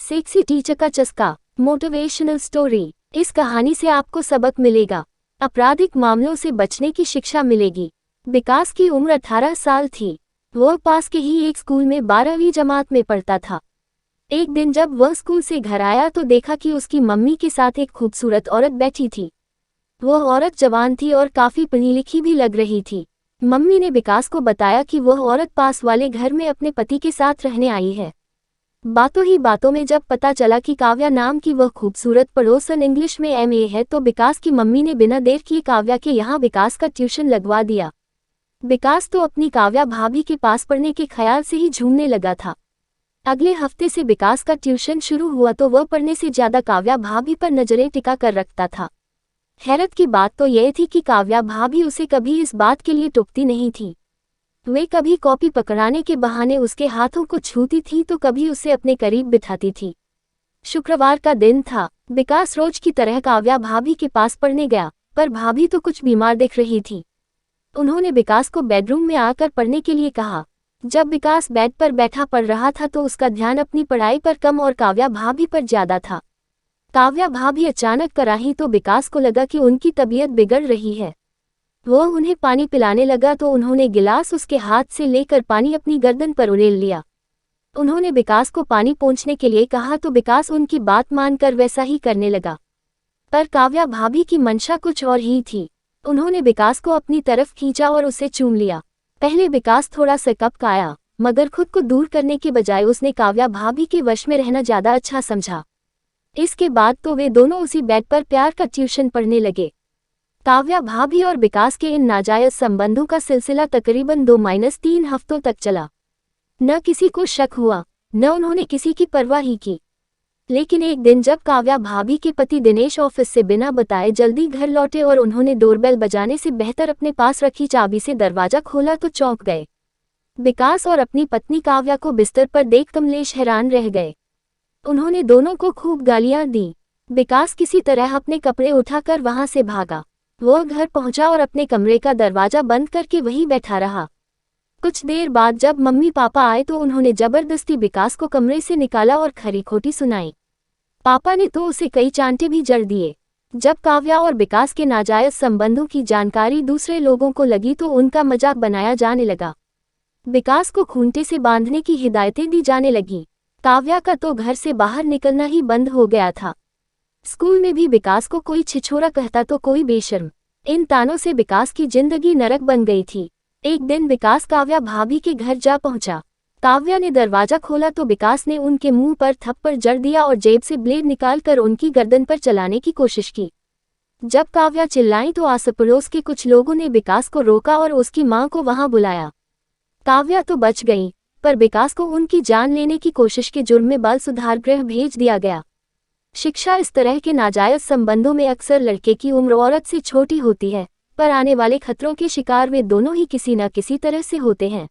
Sexy teacher का चस्का, motivational story. इस कहानी से आपको सबक मिलेगा, आपराधिक मामलों से बचने की शिक्षा मिलेगी। विकास की उम्र 18 साल थी। वह पास के ही एक स्कूल में 12वीं जमात में पढ़ता था। एक दिन जब वह स्कूल से घर आया तो देखा कि उसकी मम्मी के साथ एक खूबसूरत औरत बैठी थी। वह औरत जवान थी और काफी पढ़ी लिखी भी लग रही थी। मम्मी ने विकास को बताया कि वह औरत पास वाले घर में अपने पति के साथ रहने आई है। बातों ही बातों में जब पता चला कि काव्या नाम की वह खूबसूरत पड़ोसन इंग्लिश में MA है तो विकास की मम्मी ने बिना देर किए काव्या के यहाँ विकास का ट्यूशन लगवा दिया। विकास तो अपनी काव्या भाभी के पास पढ़ने के ख्याल से ही झूमने लगा था। अगले हफ्ते से विकास का ट्यूशन शुरू हुआ तो वह पढ़ने से ज्यादा काव्या भाभी पर नजरें टिका कर रखता था। हैरत की बात तो यह थी कि काव्या भाभी उसे कभी इस बात के लिए टोकती नहीं थी। वे कभी कॉपी पकड़ाने के बहाने उसके हाथों को छूती थी तो कभी उसे अपने करीब बिठाती थी। शुक्रवार का दिन था। विकास रोज की तरह काव्या भाभी के पास पढ़ने गया, पर भाभी तो कुछ बीमार दिख रही थी। उन्होंने विकास को बेडरूम में आकर पढ़ने के लिए कहा। जब विकास बेड पर बैठा पढ़ रहा था तो उसका ध्यान अपनी पढ़ाई पर कम और काव्या भाभी पर ज्यादा था। काव्या भाभी अचानक कराही तो विकास को लगा कि उनकी तबीयत बिगड़ रही है। वह उन्हें पानी पिलाने लगा तो उन्होंने गिलास उसके हाथ से लेकर पानी अपनी गर्दन पर उड़ेल लिया। उन्होंने विकास को पानी पोंछने के लिए कहा तो विकास उनकी बात मानकर वैसा ही करने लगा। पर काव्या भाभी की मंशा कुछ और ही थी। उन्होंने विकास को अपनी तरफ खींचा और उसे चूम लिया। पहले विकास थोड़ा सा कपकाया, मगर खुद को दूर करने के बजाय उसने काव्या भाभी के वश में रहना ज्यादा अच्छा समझा। इसके बाद तो वे दोनों उसी बेड पर प्यार का ट्यूशन पढ़ने लगे। काव्या भाभी और विकास के इन नाजायज संबंधों का सिलसिला तकरीबन 2-3 हफ्तों तक चला। न किसी को शक हुआ, न उन्होंने किसी की परवाह ही की। लेकिन एक दिन जब काव्या भाभी के पति दिनेश ऑफिस से बिना बताए जल्दी घर लौटे और उन्होंने डोरबेल बजाने से बेहतर अपने पास रखी चाबी से दरवाजा खोला तो चौंक गए। विकास और अपनी पत्नी काव्या को बिस्तर पर देख कमलेश हैरान रह गए। उन्होंने दोनों को खूब गालियां दी। विकास किसी तरह अपने कपड़े उठाकर वहां से भागा। वह घर पहुंचा और अपने कमरे का दरवाजा बंद करके वहीं बैठा रहा। कुछ देर बाद जब मम्मी पापा आए तो उन्होंने जबरदस्ती विकास को कमरे से निकाला और खरी खोटी सुनाई। पापा ने तो उसे कई चांटे भी जड़ दिए। जब काव्या और विकास के नाजायज संबंधों की जानकारी दूसरे लोगों को लगी तो उनका मजाक बनाया जाने लगा। विकास को खूंटे से बांधने की हिदायतें दी जाने लगी। काव्या का तो घर से बाहर निकलना ही बंद हो गया था। स्कूल में भी विकास को कोई छिछोरा कहता तो कोई बेशर्म। इन तानों से विकास की जिंदगी नरक बन गई थी। एक दिन विकास काव्या भाभी के घर जा पहुंचा। काव्या ने दरवाजा खोला तो विकास ने उनके मुंह पर थप्पड़ जड़ दिया और जेब से ब्लेड निकालकर उनकी गर्दन पर चलाने की कोशिश की। जब काव्या चिल्लाई तो आस पड़ोस के कुछ लोगों ने विकास को रोका और उसकी मां को वहां बुलाया। काव्या तो बच गई, पर विकास को उनकी जान लेने की कोशिश के जुर्म में बाल सुधार गृह भेज दिया गया। शिक्षा इस तरह के नाजायज संबंधों में अक्सर लड़के की उम्र औरत से छोटी होती है, पर आने वाले खतरों के शिकार वे दोनों ही किसी न किसी तरह से होते हैं।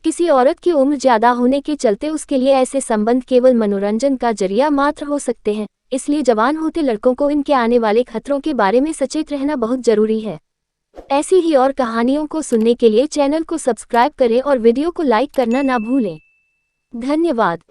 किसी औरत की उम्र ज्यादा होने के चलते उसके लिए ऐसे संबंध केवल मनोरंजन का जरिया मात्र हो सकते हैं, इसलिए जवान होते लड़कों को इनके आने वाले खतरों के बारे में सचेत रहना बहुत जरूरी है। ऐसी ही और कहानियों को सुनने के लिए चैनल को सब्सक्राइब करें और वीडियो को लाइक करना ना भूलें। धन्यवाद।